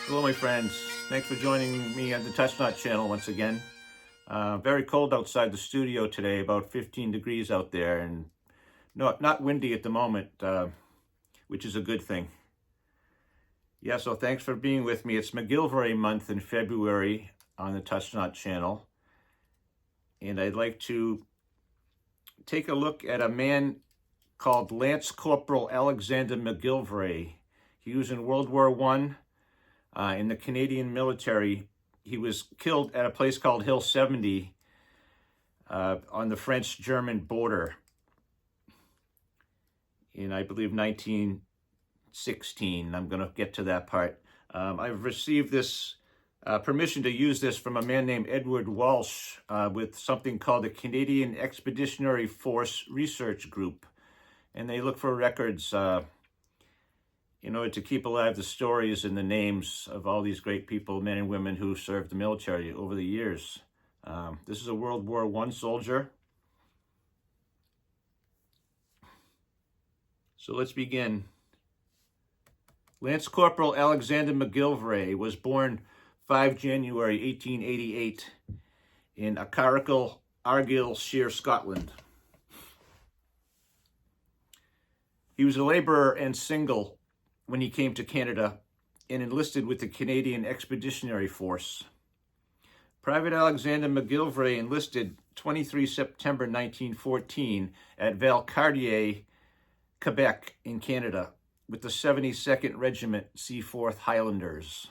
Hello, my friends. Thanks for joining me on the Touch Not channel once again. Very cold outside the studio today, about 15 degrees out there, and not windy at the moment, which is a good thing. Yeah, so thanks for being with me. It's MacGillivray month in February on the Touch Not channel, and I'd like to take a look at a man called Lance Corporal Alexander MacGillivray. He was in World War I. In the Canadian military. He was killed at a place called Hill 70 on the French-German border in, I believe, 1916. I'm going to get to that part. I've received this permission to use this from a man named Edward Walsh with something called the Canadian Expeditionary Force Research Group. And they look for records in order to keep alive the stories and the names of all these great people, men and women who served the military over the years. This is a World War I soldier. So let's begin. Lance Corporal Alexander MacGillivray was born 5 January 1888 in Carrickle, Argyllshire, Scotland. He was a laborer and single when he came to Canada and enlisted with the Canadian Expeditionary Force. Private Alexander MacGillivray enlisted 23 September 1914 at Valcartier, Quebec in Canada with the 72nd Regiment Seaforth Highlanders.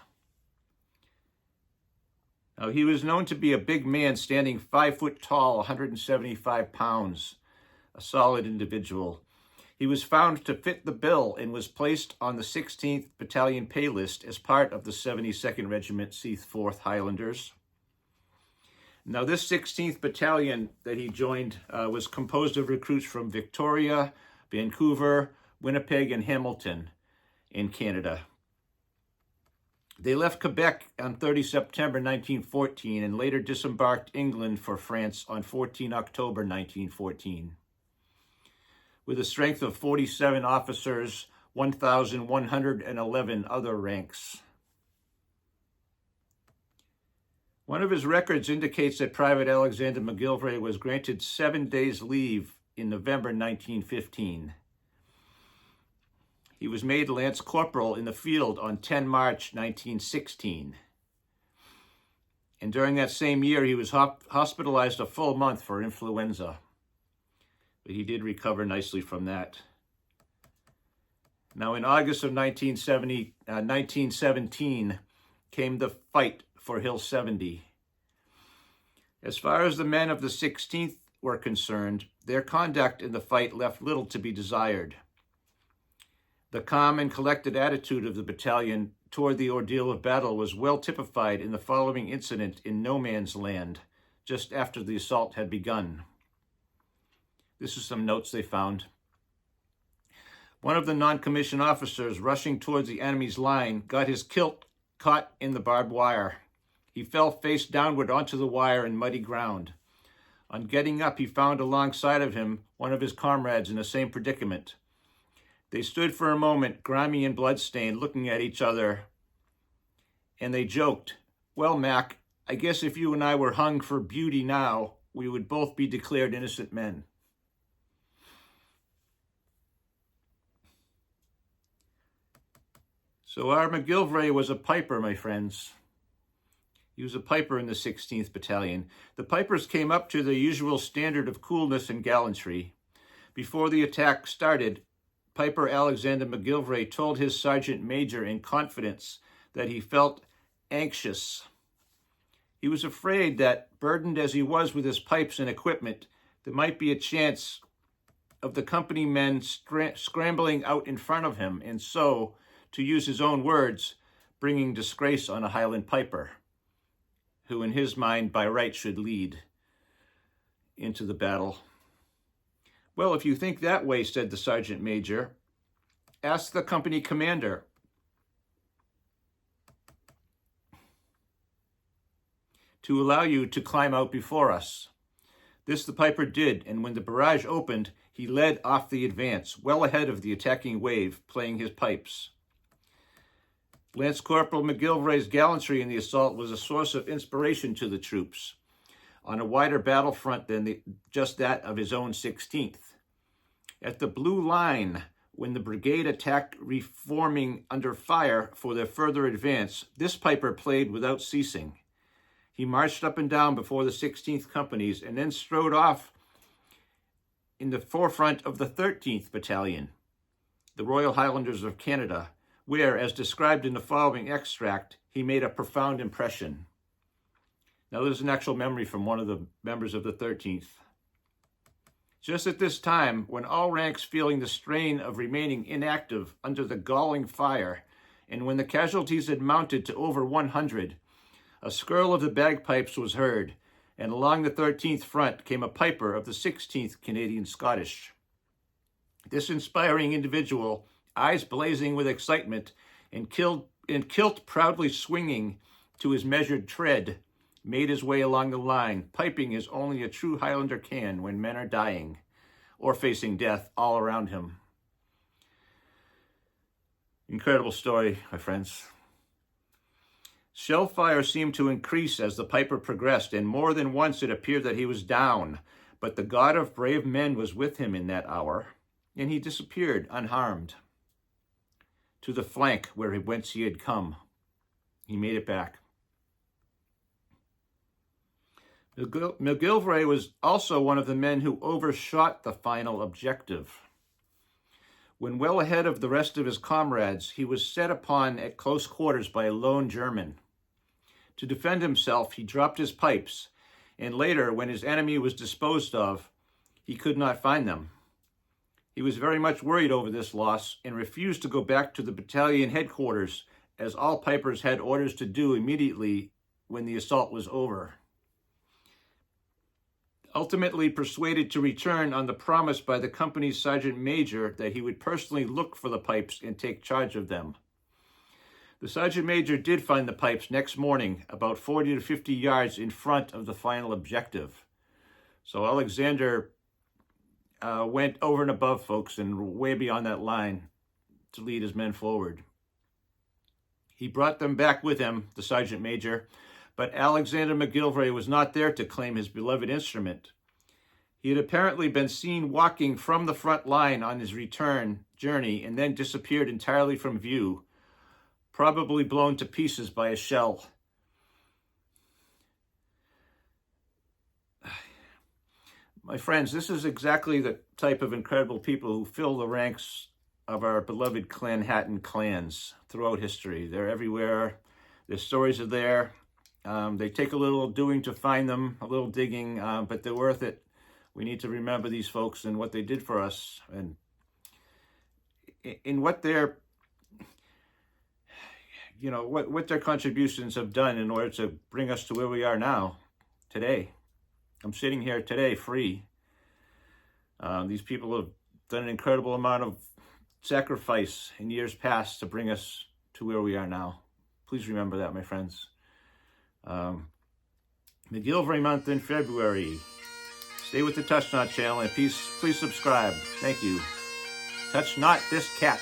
Now, he was known to be a big man, standing 5 foot tall, 175 pounds, a solid individual. He was found to fit the bill and was placed on the 16th Battalion pay list as part of the 72nd Regiment Seaforth Highlanders. Now, this 16th Battalion that he joined was composed of recruits from Victoria, Vancouver, Winnipeg, and Hamilton in Canada. They left Quebec on 30 September 1914 and later disembarked England for France on 14 October 1914. With a strength of 47 officers, 1,111 other ranks. One of his records indicates that Private Alexander MacGillivray was granted 7 days leave in November 1915. He was made Lance Corporal in the field on 10 March 1916. And during that same year, he was hospitalized a full month for influenza. But he did recover nicely from that. Now, in August of 1917 came the fight for Hill 70. As far as the men of the 16th were concerned, their conduct in the fight left little to be desired. The calm and collected attitude of the battalion toward the ordeal of battle was well typified in the following incident in no man's land, just after the assault had begun. This is some notes they found. One of the non-commissioned officers rushing towards the enemy's line got his kilt caught in the barbed wire. He fell face downward onto the wire in muddy ground. On getting up, he found alongside of him one of his comrades in the same predicament. They stood for a moment, grimy and bloodstained, looking at each other, and they joked, "Well, Mac, I guess if you and I were hung for beauty now, we would both be declared innocent men." So our MacGillivray was a piper, my friends. He was a piper in the 16th Battalion. The pipers came up to the usual standard of coolness and gallantry. Before the attack started, Piper Alexander MacGillivray told his sergeant major in confidence that he felt anxious. He was afraid that, burdened as he was with his pipes and equipment, there might be a chance of the company men scrambling out in front of him, and so, to use his own words, bringing disgrace on a Highland piper, who in his mind by right should lead into the battle. "Well, if you think that way," said the sergeant major, "ask the company commander." "To allow you to climb out before us." This the piper did, and when the barrage opened, he led off the advance, well ahead of the attacking wave, playing his pipes. Lance Corporal MacGillivray's gallantry in the assault was a source of inspiration to the troops on a wider battlefront than just that of his own 16th. At the Blue Line, when the brigade attacked, reforming under fire for their further advance, this piper played without ceasing. He marched up and down before the 16th companies and then strode off in the forefront of the 13th Battalion, the Royal Highlanders of Canada, where, as described in the following extract, he made a profound impression. Now, there's an actual memory from one of the members of the 13th. Just at this time, when all ranks feeling the strain of remaining inactive under the galling fire, and when the casualties had mounted to over 100, a skirl of the bagpipes was heard, and along the 13th front came a piper of the 16th Canadian Scottish. This inspiring individual, eyes blazing with excitement, and kilt proudly swinging to his measured tread, made his way along the line, piping as only a true Highlander can when men are dying or facing death all around him. Incredible story, my friends. Shell fire seemed to increase as the piper progressed, and more than once it appeared that he was down, but the God of brave men was with him in that hour, and he disappeared unharmed to the flank whence he had come. He made it back. MacGillivray was also one of the men who overshot the final objective. When well ahead of the rest of his comrades, he was set upon at close quarters by a lone German. To defend himself, he dropped his pipes, and later, when his enemy was disposed of, he could not find them. He was very much worried over this loss and refused to go back to the battalion headquarters, as all pipers had orders to do immediately when the assault was over. Ultimately persuaded to return on the promise by the company's sergeant major that he would personally look for the pipes and take charge of them. The sergeant major did find the pipes next morning, about 40 to 50 yards in front of the final objective. So Alexander went over and above, folks, and way beyond that line to lead his men forward. He brought them back with him, the sergeant major, but Alexander MacGillivray was not there to claim his beloved instrument. He had apparently been seen walking from the front line on his return journey and then disappeared entirely from view, probably blown to pieces by a shell. My friends, this is exactly the type of incredible people who fill the ranks of our beloved Clanhattan clans throughout history. They're everywhere. Their stories are there. They take a little doing to find them, a little digging, but they're worth it. We need to remember these folks and what they did for us, and in what their, what their contributions have done in order to bring us to where we are now, today. I'm sitting here today free. These people have done an incredible amount of sacrifice in years past to bring us to where we are now. Please remember that, my friends. MacGillivray month in February. Stay with the Touch Not channel and please subscribe. Thank you. Touch not this cat.